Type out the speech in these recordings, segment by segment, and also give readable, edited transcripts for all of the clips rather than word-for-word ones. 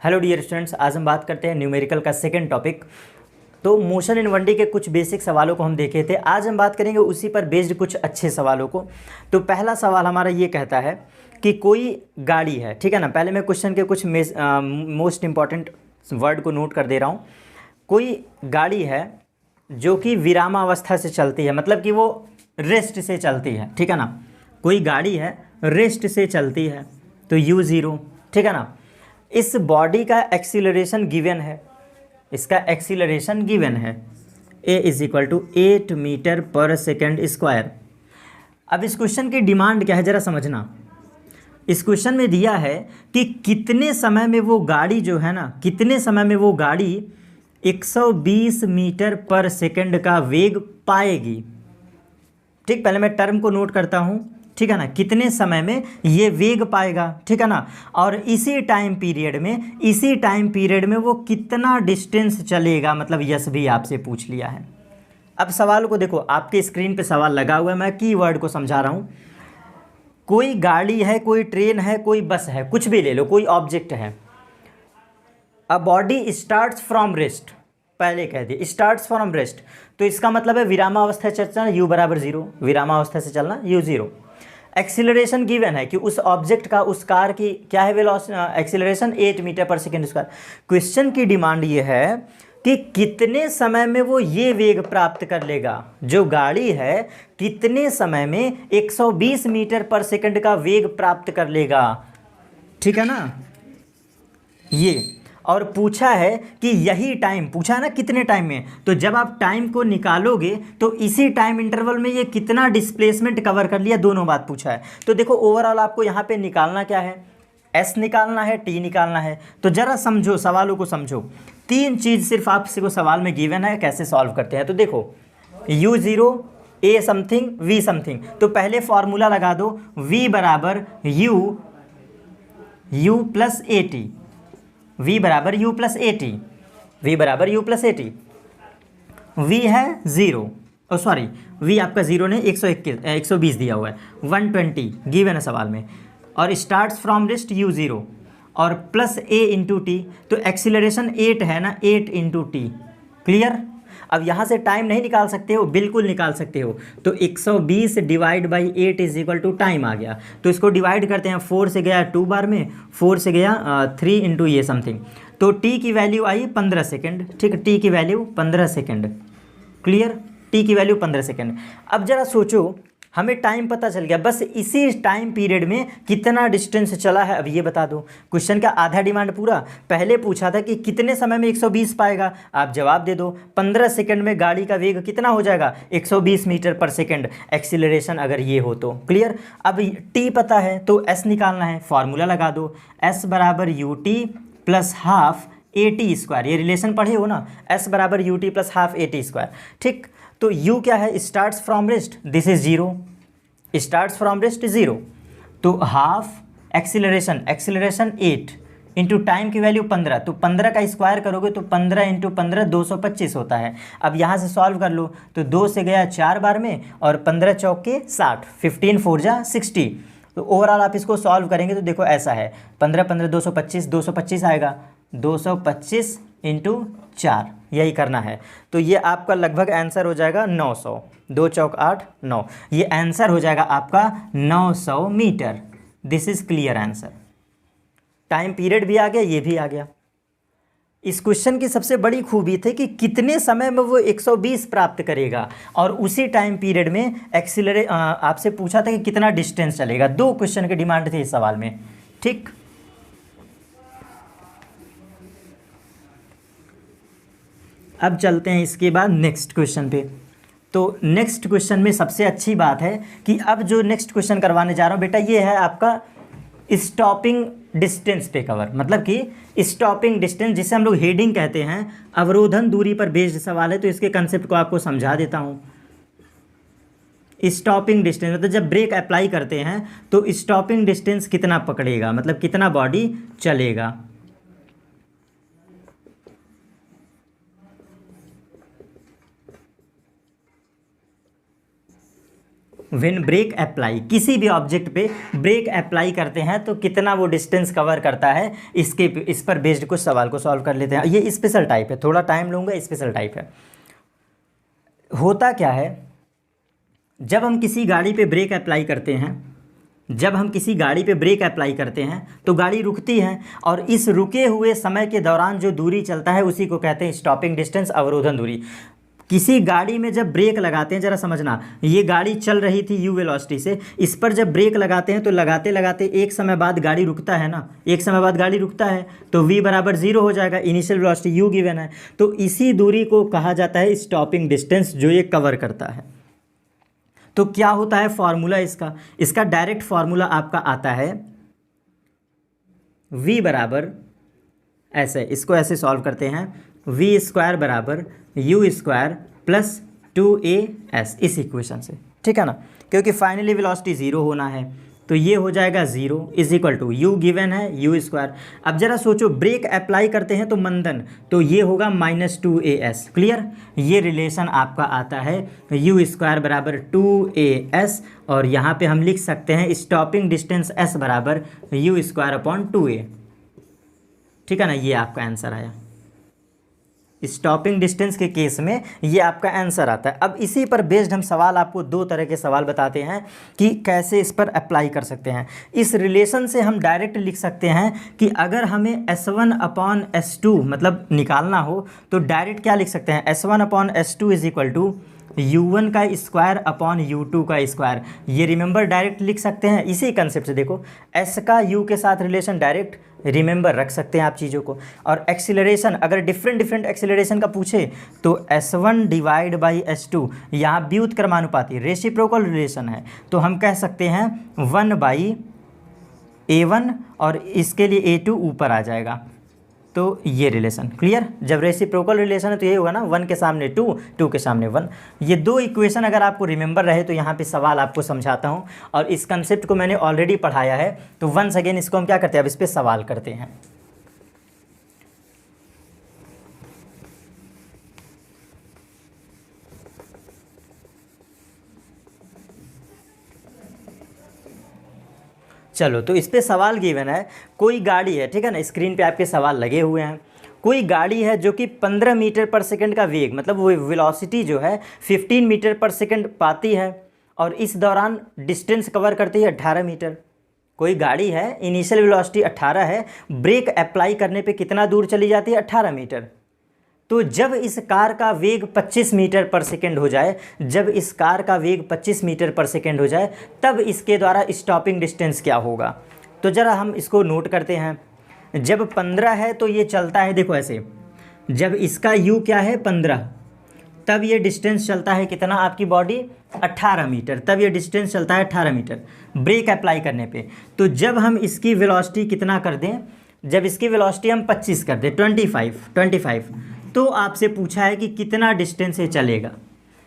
Hello dear students, आज हम बात करते हैं न्यूमेरिकल का सेकंड टॉपिक। तो मोशन इन 1D के कुछ बेसिक सवालों को हम देखे थे, आज हम बात करेंगे उसी पर बेस्ड कुछ अच्छे सवालों को। तो पहला सवाल हमारा ये कहता है कि कोई गाड़ी है, ठीक है ना। पहले मैं क्वेश्चन के कुछ मोस्ट इंपॉर्टेंट वर्ड को नोट कर दे रहा हूँ। कोई गाड़ी है जो कि विरामावस्था से चलती है, मतलब कि वो रेस्ट से चलती है, ठीक है ना। कोई गाड़ी है रेस्ट से चलती है, तो u0, ठीक है ना। इस बॉडी का एक्सीलरेशन गिवन है, इसका एक्सीलरेशन गिवन है a is equal to 8 metre per second square. अब इस क्वेश्चन की डिमांड क्या है ज़रा समझना। इस क्वेश्चन में दिया है कि कितने समय में वो गाड़ी जो है ना, कितने समय में वो गाड़ी 120 मीटर पर सेकेंड का वेग पाएगी। ठीक, पहले मैं टर्म को नोट करता हूँ, ठीक है ना। कितने समय में ये वेग पाएगा, ठीक है ना। और इसी टाइम पीरियड में वो कितना डिस्टेंस चलेगा, मतलब यस भी आपसे पूछ लिया है। अब सवाल को देखो, आपके स्क्रीन पे सवाल लगा हुआ है, मैं कीवर्ड को समझा रहा हूँ। कोई गाड़ी है, कोई ट्रेन है, कोई बस है, कुछ भी ले लो, कोई ऑब्जेक्ट है। A body starts from rest, पहले कह दिए स्टार्ट्स फ्रॉम रेस्ट, तो इसका मतलब है विरामावस्था से चलना u बराबर 0, विरामावस्था से चलना u0। एक्सीलरेशन गिवन है कि उस ऑब्जेक्ट का, उस कार की क्या है acceleration 8 metre per second square. Question की डिमांड ये है कि कितने समय में वो ये वेग प्राप्त कर लेगा, जो गाड़ी है कितने समय में 120 मीटर पर सेकेंड का वेग प्राप्त कर लेगा, ठीक है ना ये। और पूछा है कि यही टाइम, पूछा है ना कितने टाइम में, तो जब आप टाइम को निकालोगे तो इसी टाइम इंटरवल में ये कितना डिस्प्लेसमेंट कवर कर लिया, दोनों बात पूछा है। तो देखो ओवरऑल आपको यहाँ पे निकालना क्या है, एस निकालना है, टी निकालना है। तो जरा समझो, सवालों को समझो। तीन चीज़ सिर्फ आपसे को सवाल में गिवन है, कैसे सॉल्व करते हैं। तो देखो u0 a something v something, तो पहले फॉर्मूला लगा दो, v बराबर u plus A T, v बराबर u plus A T, v बराबर u plus A T. v है 0, ओ सॉरी v आपका 0 ने 120 दिया हुआ है, 120 गिवन है सवाल में, और स्टार्ट्स फ्रॉम रेस्ट u0 और प्लस a इंटू टी, तो एक्सीलरेशन 8 है ना, 8 इंटू टी। क्लियर। अब यहाँ से टाइम नहीं निकाल सकते हो, बिल्कुल निकाल सकते हो। तो 120 divide by 8 is equal to time आ गया, तो इसको डिवाइड करते हैं। 4 से गया 2 बार में, 4 से गया 3 इंटू ये समथिंग, तो टी की वैल्यू आई 15 सेकेंड, ठीक। टी की वैल्यू 15 सेकेंड, क्लियर। टी की वैल्यू 15 सेकेंड। अब जरा सोचो, हमें टाइम पता चल गया, बस इसी टाइम पीरियड में कितना डिस्टेंस चला है अब ये बता दो। क्वेश्चन का आधा डिमांड पूरा। पहले पूछा था कि कितने समय में 120 पाएगा, आप जवाब दे दो 15 सेकंड में गाड़ी का वेग कितना हो जाएगा, 120 मीटर पर सेकंड एक्सीलरेशन अगर ये हो तो। क्लियर। अब टी पता है तो एस निकालना है, फॉर्मूला लगा दो, एस बराबर U T plus half A T square, ये रिलेशन पढ़े हो ना, एस बराबर U T plus half A T square, ठीक। तो u क्या है, starts from rest, this is 0, starts from rest 0, तो हाफ एक्सीलरेशन 8 इंटू टाइम की वैल्यू 15, तो 15 का स्क्वायर करोगे तो 15 इंटू 15 225 होता है। अब यहाँ से सॉल्व कर लो, तो 2 से गया 4 बार में और 15 चौके 60, 15 4 जा 60। तो ओवरऑल आप इसको सॉल्व करेंगे तो देखो ऐसा है, 15 15 225, 225 आएगा, 225 इंटू 4, यही करना है। तो ये आपका लगभग आंसर हो जाएगा 900, 2 चौक 8 9, ये आंसर हो जाएगा आपका 900 metre. This is clear answer. Time period भी आ गया, ये भी आ गया। इस क्वेश्चन की सबसे बड़ी खूबी थी कि कितने समय में वो 120 प्राप्त करेगा, और उसी टाइम पीरियड में आपसे पूछा था कि कितना डिस्टेंस चलेगा। दो क्वेश्चन की डिमांड थी इस सवाल में, ठीक। अब चलते हैं इसके बाद नेक्स्ट क्वेश्चन पे। तो नेक्स्ट क्वेश्चन में सबसे अच्छी बात है कि अब जो नेक्स्ट क्वेश्चन करवाने जा रहा हूँ बेटा, ये है आपका स्टॉपिंग डिस्टेंस पे कवर, मतलब कि स्टॉपिंग डिस्टेंस जिसे हम लोग हेडिंग कहते हैं, अवरोधन दूरी पर बेस्ड सवाल है, तो इसके कंसेप्ट को आपको समझा देता हूँ। स्टॉपिंग डिस्टेंस मतलब जब ब्रेक अप्लाई करते हैं तो स्टॉपिंग डिस्टेंस कितना पकड़ेगा, मतलब कितना बॉडी चलेगा। व्हेन ब्रेक अप्लाई, किसी भी ऑब्जेक्ट पे ब्रेक अप्लाई करते हैं तो कितना वो डिस्टेंस कवर करता है, इस पर बेस्ड कुछ सवाल को सॉल्व कर लेते हैं। ये स्पेशल टाइप है, थोड़ा टाइम लूँगा, स्पेशल टाइप है। होता क्या है, जब हम किसी गाड़ी पे ब्रेक अप्लाई करते हैं, जब हम किसी गाड़ी पे ब्रेक अप्लाई करते हैं तो गाड़ी रुकती है, और इस रुके हुए समय के दौरान जो दूरी चलता है उसी को कहते हैं स्टॉपिंग डिस्टेंस, अवरोधन दूरी। किसी गाड़ी में जब ब्रेक लगाते हैं, ज़रा समझना, ये गाड़ी चल रही थी u वेलोसिटी से, इस पर जब ब्रेक लगाते हैं तो लगाते लगाते एक समय बाद गाड़ी रुकता है ना, एक समय बाद गाड़ी रुकता है तो v बराबर 0 हो जाएगा, इनिशियल वेलोसिटी u गिवन है, तो इसी दूरी को कहा जाता है स्टॉपिंग डिस्टेंस जो ये कवर करता है। तो क्या होता है फॉर्मूला इसका, इसका डायरेक्ट फॉर्मूला आपका आता है v बराबर ऐसे, इसको ऐसे सॉल्व करते हैं, v स्क्वायर बराबर u स्क्वायर प्लस 2as, इस इक्वेशन से, ठीक है ना, क्योंकि फाइनली वेलोसिटी 0 होना है, तो ये हो जाएगा 0 is equal to u given है u स्क्वायर। अब जरा सोचो, ब्रेक अप्लाई करते हैं तो मंदन, तो ये होगा -2as, क्लियर। ये रिलेशन आपका आता है u स्क्वायर बराबर 2as, और यहाँ पे हम लिख सकते हैं स्टॉपिंग डिस्टेंस s बराबर u स्क्वायर अपॉन 2a, ठीक है ना, ये आपका आंसर आया। स्टॉपिंग डिस्टेंस के केस में ये आपका आंसर आता है। अब इसी पर बेस्ड हम सवाल, आपको दो तरह के सवाल बताते हैं कि कैसे इस पर अप्लाई कर सकते हैं। इस रिलेशन से हम डायरेक्ट लिख सकते हैं कि अगर हमें S1 अपॉन S2 मतलब निकालना हो तो डायरेक्ट क्या लिख सकते हैं, S1 upon S2 is equal to u1 का स्क्वायर अपॉन u2 का स्क्वायर। ये रिमेंबर डायरेक्ट लिख सकते हैं इसी कंसेप्ट से। देखो s का u के साथ रिलेशन डायरेक्ट रिमेंबर रख सकते हैं आप चीज़ों को। और एक्सीलरेशन, अगर डिफरेंट एक्सीलरेशन का पूछे तो s1 डिवाइड बाई s2, यहाँ व्युत क्रमानुपाती रेसिप्रोकल रिलेशन है, तो हम कह सकते हैं 1 बाई a1, और इसके लिए a2 ऊपर आ जाएगा। तो ये रिलेशन क्लियर, जब रेसिप्रोकल रिलेशन है तो ये होगा ना, 1 के सामने 2, 2 के सामने 1। ये दो इक्वेशन अगर आपको रिमेंबर रहे तो यहाँ पे सवाल आपको समझाता हूँ, और इस कंसेप्ट को मैंने ऑलरेडी पढ़ाया है, तो वंस अगेन इसको हम क्या करते हैं, अब इस पर सवाल करते हैं। चलो, तो इस पे सवाल गिवन है, कोई गाड़ी है, ठीक है ना, स्क्रीन पे आपके सवाल लगे हुए हैं। कोई गाड़ी है जो कि 15 मीटर पर सेकंड का वेग, मतलब वो वेलोसिटी जो है 15 मीटर पर सेकंड पाती है, और इस दौरान डिस्टेंस कवर करती है 18 मीटर। कोई गाड़ी है, इनिशियल वेलोसिटी 18 है, ब्रेक अप्लाई करने पे कितना दूर चली जाती है, 18 मीटर। तो जब इस कार का वेग 25 मीटर पर सेकेंड हो जाए, जब इस कार का वेग 25 मीटर पर सेकेंड हो जाए, तब इसके द्वारा स्टॉपिंग डिस्टेंस क्या होगा। तो ज़रा हम इसको नोट करते हैं। जब 15 है तो ये चलता है, देखो ऐसे, जब इसका u क्या है 15, तब ये डिस्टेंस चलता है कितना, आपकी बॉडी 18 मीटर, तब ये डिस्टेंस चलता है 18 मीटर ब्रेक अप्लाई करने पे। तो जब हम इसकी वेलोसिटी कितना कर दें, जब इसकी वेलोसिटी हम 25 कर दें, 25, तो आपसे पूछा है कि कितना डिस्टेंस ये चलेगा।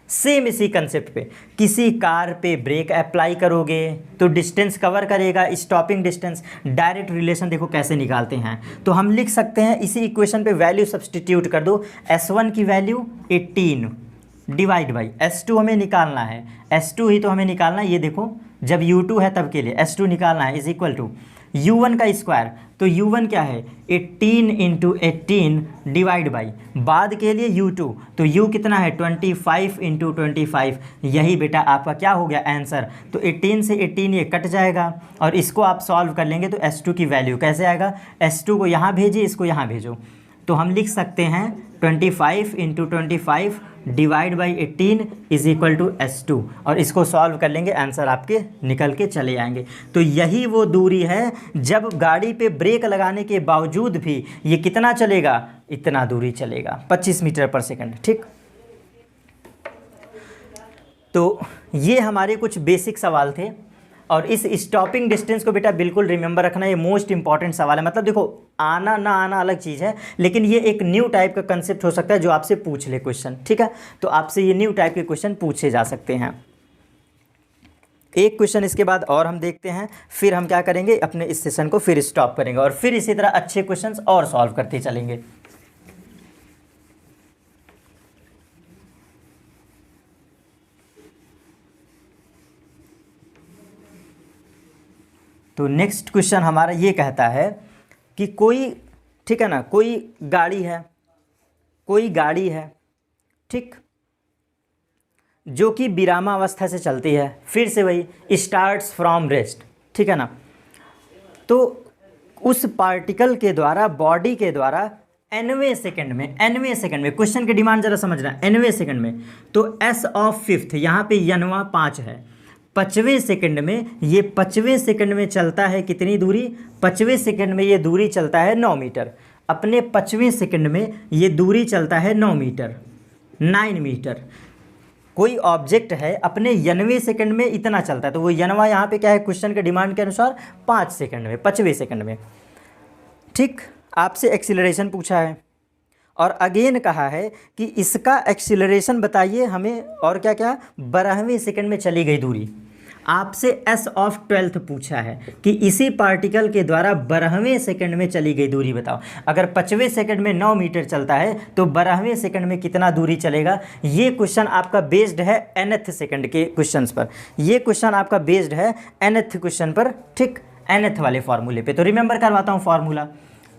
सेम इसी कंसेप्ट पे, किसी कार पे ब्रेक अप्लाई करोगे तो डिस्टेंस कवर करेगा, स्टॉपिंग डिस्टेंस। डायरेक्ट रिलेशन देखो कैसे निकालते हैं, तो हम लिख सकते हैं इसी इक्वेशन पे वैल्यू सब्सटीट्यूट कर दो। S1 की वैल्यू 18 डिवाइड बाई S2 हमें निकालना है, S2 ही तो हमें निकालना है, ये देखो जब U2 है तब के लिए S2 निकालना है, इज इक्वल टू U1 का स्क्वायर। तो U1 क्या है 18 इंटू 18 डिवाइड बाई, बाद के लिए U2, तो U कितना है 25 इंटू 25, यही बेटा आपका क्या हो गया आंसर। तो 18 से 18 ये कट जाएगा, और इसको आप सॉल्व कर लेंगे तो S2 की वैल्यू कैसे आएगा, S2 को यहाँ भेजिए, इसको यहाँ भेजो, तो हम लिख सकते हैं 25 into 25 divide by 18 is equal to S2, और इसको सॉल्व कर लेंगे, आंसर आपके निकल के चले आएंगे। तो यही वो दूरी है जब गाड़ी पे ब्रेक लगाने के बावजूद भी ये कितना चलेगा, इतना दूरी चलेगा, 25 मीटर पर सेकंड। ठीक, तो ये हमारे कुछ बेसिक सवाल थे, और इस स्टॉपिंग डिस्टेंस को बेटा बिल्कुल रिमेंबर रखना, ये मोस्ट इंपॉर्टेंट सवाल है। मतलब देखो आना ना आना अलग चीज़ है, लेकिन ये एक न्यू टाइप का कंसेप्ट हो सकता है जो आपसे पूछ ले क्वेश्चन, ठीक है। तो आपसे ये न्यू टाइप के क्वेश्चन पूछे जा सकते हैं। एक क्वेश्चन इसके बाद और हम देखते हैं, फिर हम क्या करेंगे, अपने इस सेशन को फिर स्टॉप करेंगे, और फिर इसी तरह अच्छे क्वेश्चन और सॉल्व करते चलेंगे। तो नेक्स्ट क्वेश्चन हमारा ये कहता है कि कोई, ठीक है ना, कोई गाड़ी है, ठीक, जो कि विरामावस्था से चलती है, फिर से वही स्टार्ट्स फ्रॉम रेस्ट, ठीक है ना। तो उस पार्टिकल के द्वारा, बॉडी के द्वारा nवें सेकंड में, क्वेश्चन की डिमांड जरा समझना, nवें सेकंड में, तो s ऑफ फिफ्थ, यहाँ पे यनवा 5 है, 5वें सेकंड में, ये 5वें सेकंड में चलता है कितनी दूरी, 5वें सेकंड में ये दूरी चलता है 9 मीटर। अपने 5वें सेकंड में ये दूरी चलता है 9 मीटर। कोई ऑब्जेक्ट है अपने यनवें सेकंड में इतना चलता है, तो वो यनवा यहाँ पे क्या है, क्वेश्चन के डिमांड के अनुसार 5 सेकंड में, 5वें सेकंड में, ठीक। आपसे एक्सीलरेशन पूछा है और अगेन कहा है कि इसका एक्सीलरेशन बताइए हमें, और क्या क्या, 12वें सेकंड में चली गई दूरी। आपसे s ऑफ 12th पूछा है कि इसी पार्टिकल के द्वारा 12वें सेकंड में चली गई दूरी बताओ। अगर 5वें सेकंड में 9 मीटर चलता है तो 12वें सेकंड में कितना दूरी चलेगा। ये क्वेश्चन आपका बेस्ड है nth सेकंड के क्वेश्चंस पर, ये क्वेश्चन आपका बेस्ड है nth क्वेश्चन पर, ठीक, nth वाले फार्मूले पे। तो रिमेंबर करवाता हूँ formula,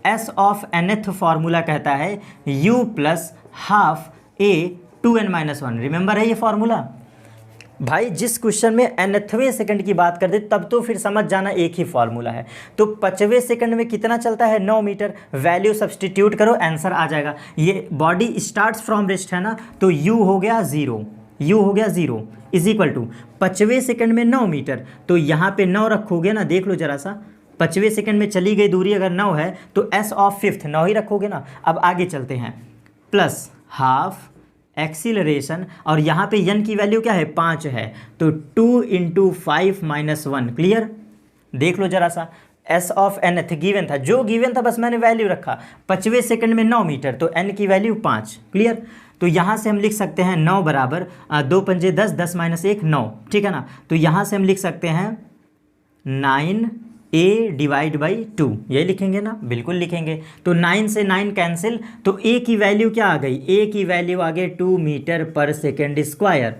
s of nth formula कहता है u plus half a 2n-1। Remember है ये फार्मूला भाई। जिस क्वेश्चन में nthवें सेकंड की बात करते तब तो फिर समझ जाना एक ही फार्मूला है। तो 5वें सेकंड में कितना चलता है, 9 मीटर, वैल्यू सब्सटीट्यूट करो, आंसर आ जाएगा। ये बॉडी स्टार्ट्स फ्रॉम रेस्ट है ना, तो u हो गया 0 इज इक्वल टू 5वें सेकंड में 9 मीटर, तो यहाँ पे 9 रखोगे ना, देख लो जरा सा, 5वें सेकंड में चली गई दूरी अगर 9 है तो s ऑफ फिफ्थ 9 ही रखोगे ना। अब आगे चलते हैं, प्लस हाफ एक्सीलरेशन, और यहाँ पे n की वैल्यू क्या है, 5 है, तो 2 × 5 - 1। क्लियर, देख लो जरा सा, s ऑफ nth गिवन था, जो गिवन था बस मैंने वैल्यू रखा। 5वें सेकंड में 9 मीटर, तो n की वैल्यू 5। क्लियर, तो यहाँ से हम लिख सकते हैं 9 बराबर 2 × 5 = 10, 10 - 1 9, ठीक है ना। तो यहाँ से हम लिख सकते हैं 9a/2, यही लिखेंगे ना, बिल्कुल लिखेंगे। तो 9 से 9 कैंसिल, तो a की वैल्यू क्या आ गई, a की वैल्यू आ गई 2 metre per second square.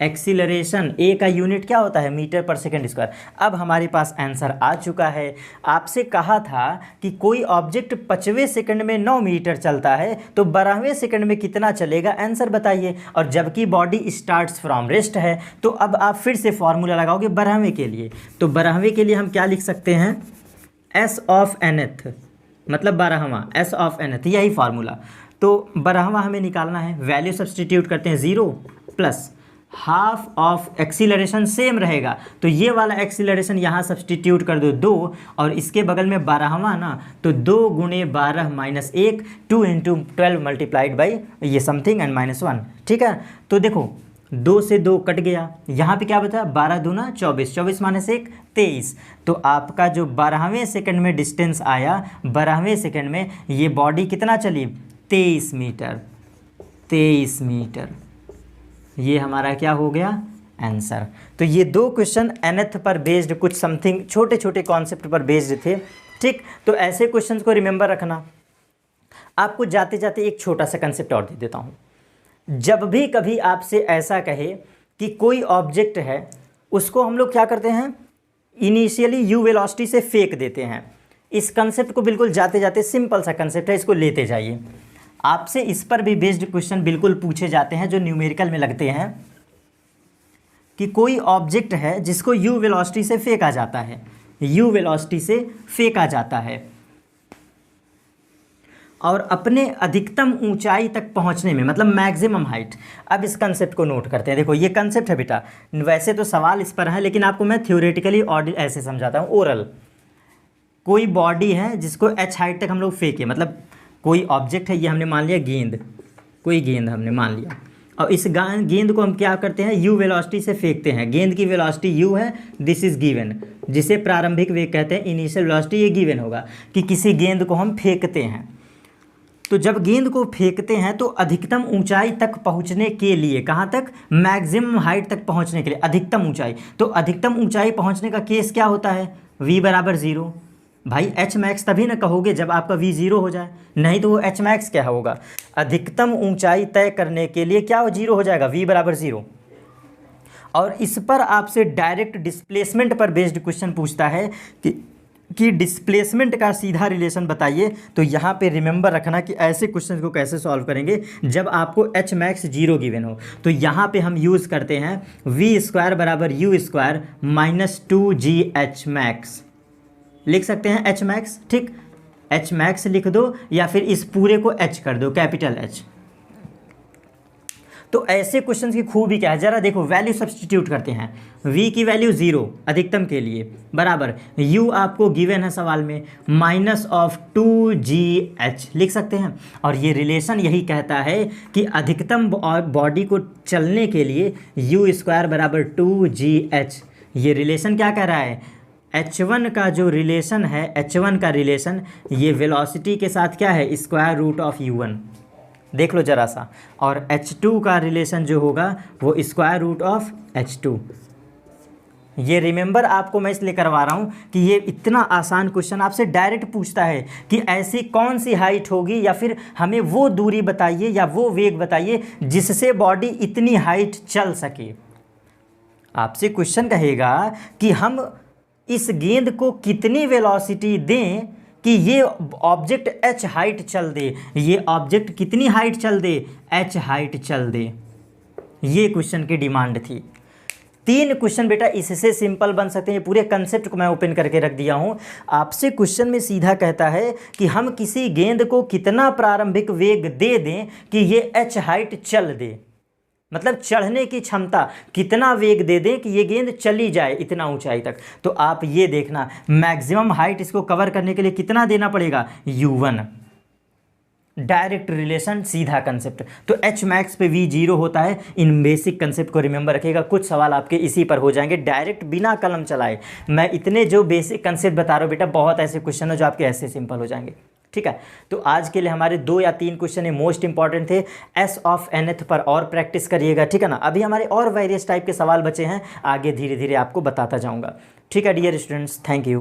Acceleration a का यूनिट क्या होता है, मीटर पर सेकेंड स्क्वायर। अब हमारे पास आंसर आ चुका है। आपसे कहा था कि कोई ऑब्जेक्ट 5वें सेकंड में 9 मीटर चलता है तो 12वें सेकंड में कितना चलेगा, आंसर बताइए। और जबकि बॉडी स्टार्ट्स फ्रॉम रेस्ट है, तो अब आप फिर से फॉर्मूला लगाओगे 12वें के लिए। तो 12वें के लिए हम क्या लिख सकते हैं, s ऑफ nth, मतलब 12वां, s ऑफ nth, यही फार्मूला। तो 12वां हमें निकालना है, वैल्यू सब्सटीट्यूट करते हैं 0 plus half of acceleration same रहेगा, तो ये वाला एक्सीलरेशन यहाँ सब्सटीट्यूट कर दो 2, और इसके बगल में 12वां ना, तो 2 × 12 - 1, 2 × 12 मल्टीप्लाइड बाई ये समथिंग एंड -1, ठीक है। तो देखो 2 से 2 कट गया, यहाँ पे क्या बचा, 12 दूना 24, 24 - 1 23। तो आपका जो 12वें सेकंड में डिस्टेंस आया, 12वें सेकंड में ये बॉडी कितना चली, 23 मीटर। ये हमारा क्या हो गया, आंसर। तो ये 2 क्वेश्चन nth पर बेस्ड, कुछ समथिंग छोटे छोटे कॉन्सेप्ट पर बेस्ड थे, ठीक। तो ऐसे क्वेश्चंस को रिमेंबर रखना। आपको जाते जाते एक छोटा सा कंसेप्ट और दे देता हूँ। जब भी कभी आपसे ऐसा कहे कि कोई ऑब्जेक्ट है, उसको हम लोग क्या करते हैं, इनिशियली u वेलोसिटी से फेंक देते हैं। इस कंसेप्ट को बिल्कुल जाते जाते, सिंपल सा कंसेप्ट है, इसको लेते जाइए। आपसे इस पर भी बेस्ड क्वेश्चन बिल्कुल पूछे जाते हैं जो न्यूमेरिकल में लगते हैं, कि कोई ऑब्जेक्ट है जिसको u वेलोसिटी से फेंका जाता है, u वेलोसिटी से फेंका जाता है, और अपने अधिकतम ऊंचाई तक पहुंचने में, मतलब मैक्सिमम हाइट। अब इस कंसेप्ट को नोट करते हैं। देखो ये कंसेप्ट है बेटा, वैसे तो सवाल इस पर है, लेकिन आपको मैं थ्योरेटिकली और ऐसे समझाता हूँ, ओरल। कोई बॉडी है जिसको h हाइट तक हम लोग फेंके, मतलब कोई ऑब्जेक्ट है, ये हमने मान लिया गेंद, कोई गेंद हमने मान लिया, और इस गेंद को हम क्या करते हैं, u वेलोसिटी से फेंकते हैं। गेंद की वेलोसिटी u है, दिस इज गिवन, जिसे प्रारंभिक वेग कहते हैं, इनिशियल वेलोसिटी, ये गिवन होगा कि किसी गेंद को हम फेंकते हैं। तो जब गेंद को फेंकते हैं तो अधिकतम ऊंचाई तक पहुंचने के लिए, कहाँ तक, मैक्सिमम हाइट तक पहुंचने के लिए, अधिकतम ऊंचाई। तो अधिकतम ऊंचाई पहुंचने का केस क्या होता है, v = 0। भाई एच मैक्स तभी ना कहोगे जब आपका v 0 हो जाए, नहीं तो वो एच मैक्स क्या होगा, अधिकतम ऊंचाई तय करने के लिए क्या 0 हो जाएगा, v = 0। और इस पर आपसे डायरेक्ट डिस्प्लेसमेंट पर बेस्ड क्वेश्चन पूछता है कि डिस्प्लेसमेंट का सीधा रिलेशन बताइए, तो यहाँ पे रिमेंबर रखना कि ऐसे क्वेश्चन को कैसे सॉल्व करेंगे जब आपको एच मैक्स 0 गिवन हो। तो यहाँ पे हम यूज़ करते हैं वी स्क्वायर बराबर you square minus 2gh max, लिख सकते हैं एच मैक्स, ठीक। एच मैक्स लिख दो या फिर इस पूरे को एच कर दो, कैपिटल एच। तो ऐसे क्वेश्चन की खूबी क्या है, ज़रा देखो, वैल्यू सब्सटीट्यूट करते हैं। v की वैल्यू 0 अधिकतम के लिए बराबर u आपको गिवन है सवाल में माइनस ऑफ 2gh लिख सकते हैं। और ये रिलेशन यही कहता है कि अधिकतम बॉडी को चलने के लिए u स्क्वायर बराबर 2gh। ये रिलेशन क्या कह रहा है, h1 का जो रिलेशन है, h1 का रिलेशन ये वेलोसिटी के साथ क्या है, स्क्वायर रूट ऑफ u1, देख लो ज़रा सा। और h2 का रिलेशन जो होगा वो स्क्वायर रूट ऑफ h2। ये रिमेंबर आपको मैं इसलिए करवा रहा हूँ कि ये इतना आसान क्वेश्चन आपसे डायरेक्ट पूछता है कि ऐसी कौन सी हाइट होगी, या फिर हमें वो दूरी बताइए या वो वेग बताइए जिससे बॉडी इतनी हाइट चल सके। आपसे क्वेश्चन कहेगा कि हम इस गेंद को कितनी वेलोसिटी दें कि ये ऑब्जेक्ट h हाइट चल दे, ये ऑब्जेक्ट कितनी हाइट चल दे, h हाइट चल दे। ये क्वेश्चन की डिमांड थी। 3 क्वेश्चन बेटा इससे सिंपल बन सकते हैं। पूरे कंसेप्ट को मैं ओपन करके रख दिया हूँ। आपसे क्वेश्चन में सीधा कहता है कि हम किसी गेंद को कितना प्रारंभिक वेग दे दें कि ये h हाइट चल दे, मतलब चढ़ने की क्षमता, कितना वेग दे दें कि ये गेंद चली जाए इतना ऊंचाई तक। तो आप ये देखना, मैक्सिमम हाइट इसको कवर करने के लिए कितना देना पड़ेगा, u1। डायरेक्ट रिलेशन, सीधा कंसेप्ट। तो एच मैक्स पे v 0 होता है। इन बेसिक कंसेप्ट को रिमेंबर रखिएगा। कुछ सवाल आपके इसी पर हो जाएंगे डायरेक्ट बिना कलम चलाए। मैं इतने जो बेसिक कंसेप्ट बता रहा हूँ बेटा, बहुत ऐसे क्वेश्चन है जो आपके ऐसे सिंपल हो जाएंगे, ठीक है। तो आज के लिए हमारे 2 या 3 क्वेश्चन ये मोस्ट इंपॉर्टेंट थे। एस ऑफ nth पर और प्रैक्टिस करिएगा, ठीक है ना। अभी हमारे और वेरियस टाइप के सवाल बचे हैं, आगे धीरे धीरे आपको बताता जाऊंगा, ठीक है डियर स्टूडेंट्स। Thank you.